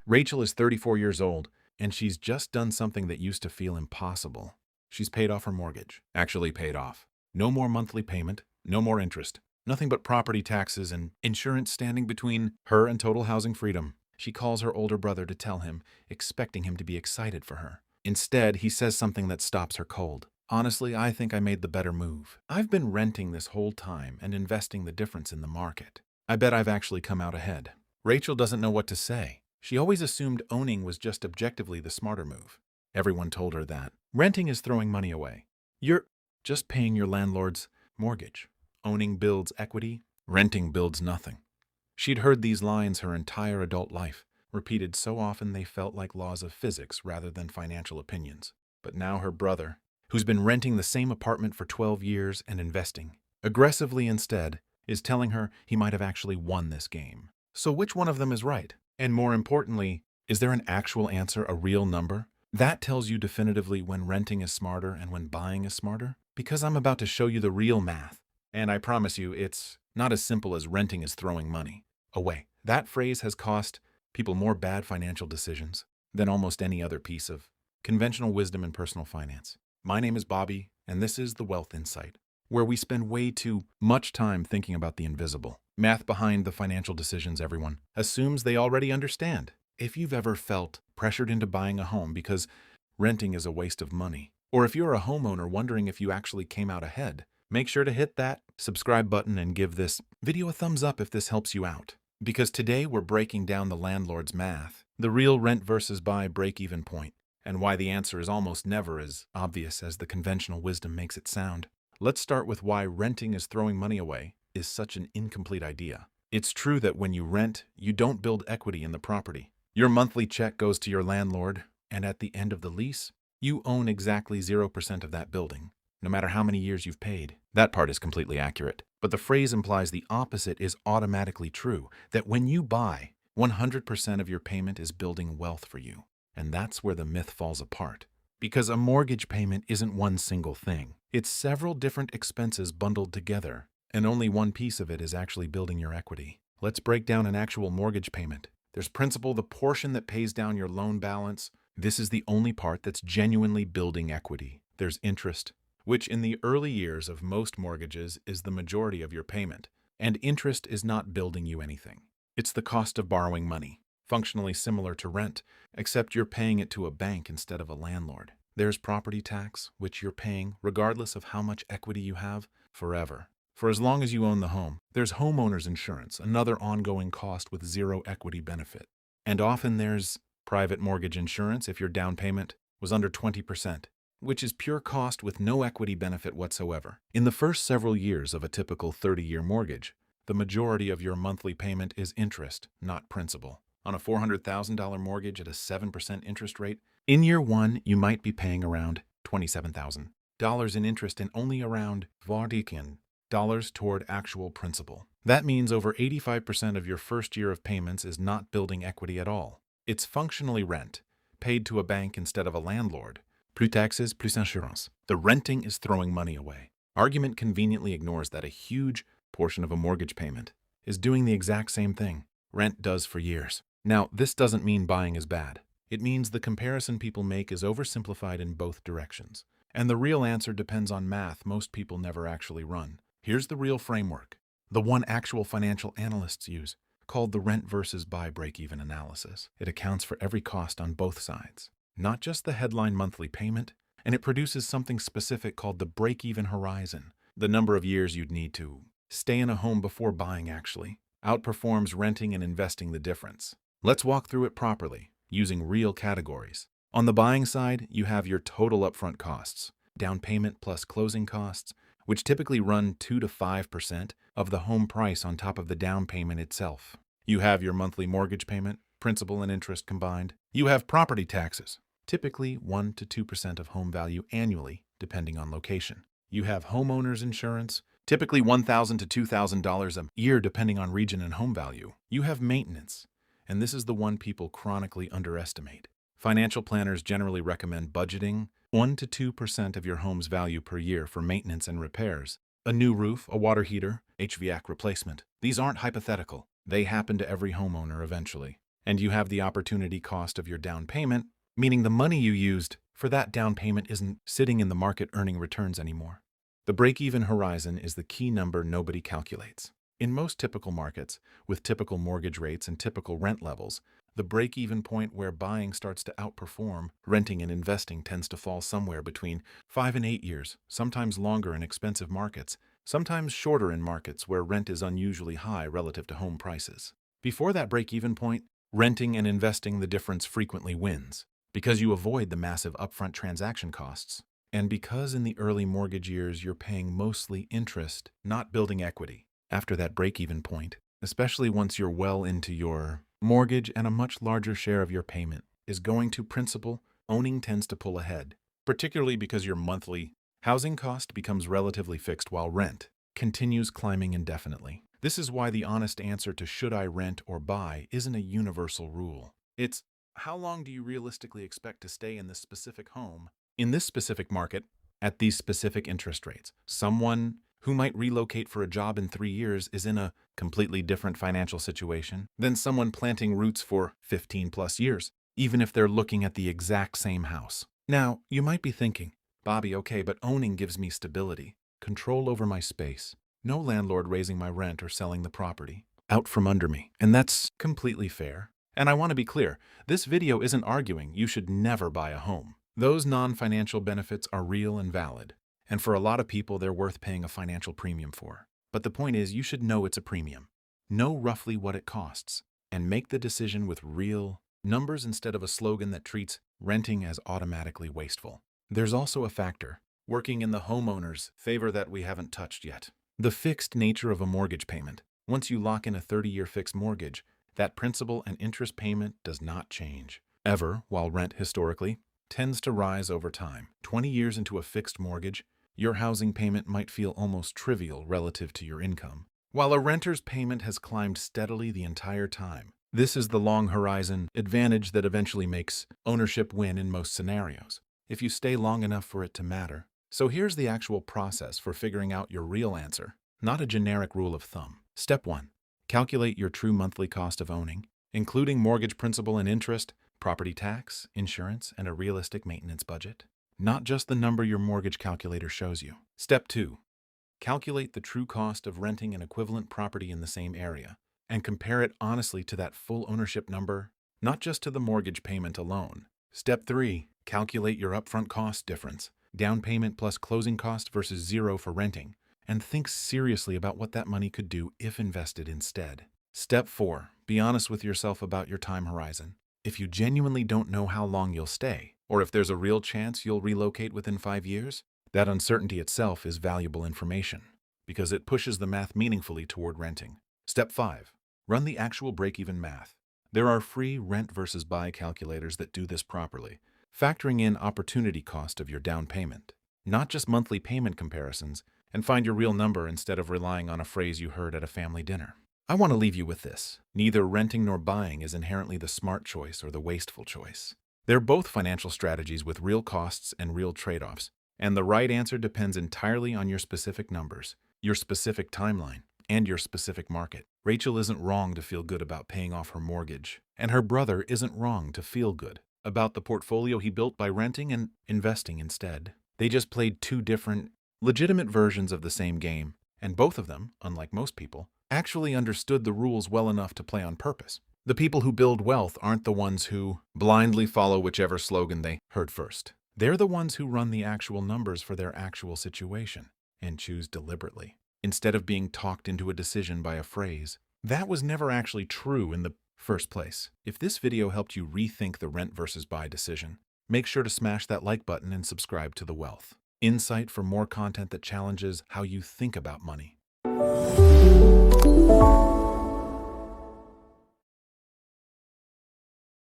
Rachel is 34 years old, and she's just done something that used to feel impossible. She's paid off her mortgage. Actually paid off. No more monthly payment, no more interest. Nothing but property taxes and insurance standing between her and total housing freedom. She calls her older brother to tell him, expecting him to be excited for her. Instead, he says something that stops her cold. Honestly, I think I made the better move. I've been renting this whole time and investing the difference in the market. I bet I've actually come out ahead. Rachel doesn't know what to say. She always assumed owning was just objectively the smarter move. Everyone told her that. Renting is throwing money away. You're just paying your landlord's mortgage. Owning builds equity, renting builds nothing. She'd heard these lines her entire adult life, repeated so often they felt like laws of physics rather than financial opinions. But now her brother, who's been renting the same apartment for 12 years and investing aggressively instead, is telling her he might have actually won this game. So which one of them is right? And more importantly, is there an actual answer, a real number? That tells you definitively when renting is smarter and when buying is smarter? Because I'm about to show you the real math. And I promise you, it's not as simple as renting is throwing money away. That phrase has cost people more bad financial decisions than almost any other piece of conventional wisdom in personal finance. My name is Bobby, and this is The Wealth Insight, where we spend way too much time thinking about the invisible. Math behind the financial decisions everyone assumes they already understand. If you've ever felt pressured into buying a home because renting is a waste of money, or if you're a homeowner wondering if you actually came out ahead, make sure to hit that subscribe button and give this video a thumbs up if this helps you out. Because today we're breaking down the landlord's math, the real rent versus buy break-even point, and why the answer is almost never as obvious as the conventional wisdom makes it sound. Let's start with why renting is throwing money away is such an incomplete idea. It's true that when you rent, you don't build equity in the property. Your monthly check goes to your landlord, and at the end of the lease, you own exactly 0% of that building, no matter how many years you've paid. That part is completely accurate. But the phrase implies the opposite is automatically true, that when you buy, 100% of your payment is building wealth for you. And that's where the myth falls apart. Because a mortgage payment isn't one single thing. It's several different expenses bundled together, and only one piece of it is actually building your equity. Let's break down an actual mortgage payment. There's principal, the portion that pays down your loan balance. This is the only part that's genuinely building equity. There's interest, which in the early years of most mortgages is the majority of your payment. And interest is not building you anything. It's the cost of borrowing money, functionally similar to rent, except you're paying it to a bank instead of a landlord. There's property tax, which you're paying, regardless of how much equity you have, forever. For as long as you own the home. There's homeowner's insurance, another ongoing cost with zero equity benefit. And often there's private mortgage insurance if your down payment was under 20%, which is pure cost with no equity benefit whatsoever. In the first several years of a typical 30-year mortgage, the majority of your monthly payment is interest, not principal. On a $400,000 mortgage at a 7% interest rate, in year one, you might be paying around $27,000 in interest and only around $40,000 toward actual principal. That means over 85% of your first year of payments is not building equity at all. It's functionally rent, paid to a bank instead of a landlord. Plus taxes, plus insurance. The renting is throwing money away. Argument conveniently ignores that a huge portion of a mortgage payment is doing the exact same thing rent does for years. Now, this doesn't mean buying is bad. It means the comparison people make is oversimplified in both directions. And the real answer depends on math most people never actually run. Here's the real framework, the one actual financial analysts use, called the rent versus buy break-even analysis. It accounts for every cost on both sides, not just the headline monthly payment, and it produces something specific called the break-even horizon, the number of years you'd need to stay in a home before buying actually outperforms renting and investing the difference. Let's walk through it properly, using real categories. On the buying side, you have your total upfront costs, down payment plus closing costs, which typically run 2 to 5% of the home price on top of the down payment itself. You have your monthly mortgage payment, principal and interest combined. You have property taxes, typically 1 to 2% of home value annually, depending on location. You have homeowner's insurance, typically $1,000 to $2,000 a year depending on region and home value. You have maintenance, and this is the one people chronically underestimate. Financial planners generally recommend budgeting 1 to 2% of your home's value per year for maintenance and repairs. A new roof, a water heater, HVAC replacement. These aren't hypothetical. They happen to every homeowner eventually. And you have the opportunity cost of your down payment, meaning the money you used for that down payment isn't sitting in the market earning returns anymore. The break-even horizon is the key number nobody calculates. In most typical markets, with typical mortgage rates and typical rent levels, the break-even point where buying starts to outperform renting and investing tends to fall somewhere between 5 and 8 years, sometimes longer in expensive markets, sometimes shorter in markets where rent is unusually high relative to home prices. Before that break-even point, renting and investing, the difference frequently wins, because you avoid the massive upfront transaction costs, and because in the early mortgage years you're paying mostly interest, not building equity. After that break-even point, especially once you're well into your mortgage and a much larger share of your payment is going to principal, owning tends to pull ahead, particularly because your monthly housing cost becomes relatively fixed while rent continues climbing indefinitely. This is why the honest answer to should I rent or buy isn't a universal rule. It's how long do you realistically expect to stay in this specific home, in this specific market, at these specific interest rates. Someone who might relocate for a job in 3 years is in a completely different financial situation than someone planting roots for 15 plus years, even if they're looking at the exact same house. Now, you might be thinking, Bobby, okay, but owning gives me stability, control over my space, no landlord raising my rent or selling the property out from under me. And that's completely fair. And I want to be clear, this video isn't arguing you should never buy a home. Those non-financial benefits are real and valid. And for a lot of people, they're worth paying a financial premium for. But the point is, you should know it's a premium. Know roughly what it costs, and make the decision with real numbers instead of a slogan that treats renting as automatically wasteful. There's also a factor working in the homeowner's favor that we haven't touched yet. The fixed nature of a mortgage payment. Once you lock in a 30-year fixed mortgage, that principal and interest payment does not change ever, while rent historically tends to rise over time. 20 years into a fixed mortgage, your housing payment might feel almost trivial relative to your income, while a renter's payment has climbed steadily the entire time. This is the long horizon advantage that eventually makes ownership win in most scenarios, if you stay long enough for it to matter. So here's the actual process for figuring out your real answer, not a generic rule of thumb. Step 1. Calculate your true monthly cost of owning, including mortgage principal and interest, property tax, insurance, and a realistic maintenance budget. Not just the number your mortgage calculator shows you. Step 2. Calculate the true cost of renting an equivalent property in the same area, and compare it honestly to that full ownership number, not just to the mortgage payment alone. Step 3. Calculate your upfront cost difference, down payment plus closing cost versus zero for renting, and think seriously about what that money could do if invested instead. Step 4. Be honest with yourself about your time horizon. If you genuinely don't know how long you'll stay, or if there's a real chance you'll relocate within 5 years, that uncertainty itself is valuable information, because it pushes the math meaningfully toward renting. Step 5. Run the actual break-even math. There are free rent versus buy calculators that do this properly, factoring in opportunity cost of your down payment, not just monthly payment comparisons, and find your real number instead of relying on a phrase you heard at a family dinner. I want to leave you with this. Neither renting nor buying is inherently the smart choice or the wasteful choice. They're both financial strategies with real costs and real trade-offs, and the right answer depends entirely on your specific numbers, your specific timeline, and your specific market. Rachel isn't wrong to feel good about paying off her mortgage, and her brother isn't wrong to feel good about the portfolio he built by renting and investing instead. They just played two different, legitimate versions of the same game, and both of them, unlike most people, actually understood the rules well enough to play on purpose. The people who build wealth aren't the ones who blindly follow whichever slogan they heard first. They're the ones who run the actual numbers for their actual situation and choose deliberately, instead of being talked into a decision by a phrase that was never actually true in the first place. If this video helped you rethink the rent versus buy decision, make sure to smash that like button and subscribe to The Wealth Insight for more content that challenges how you think about money.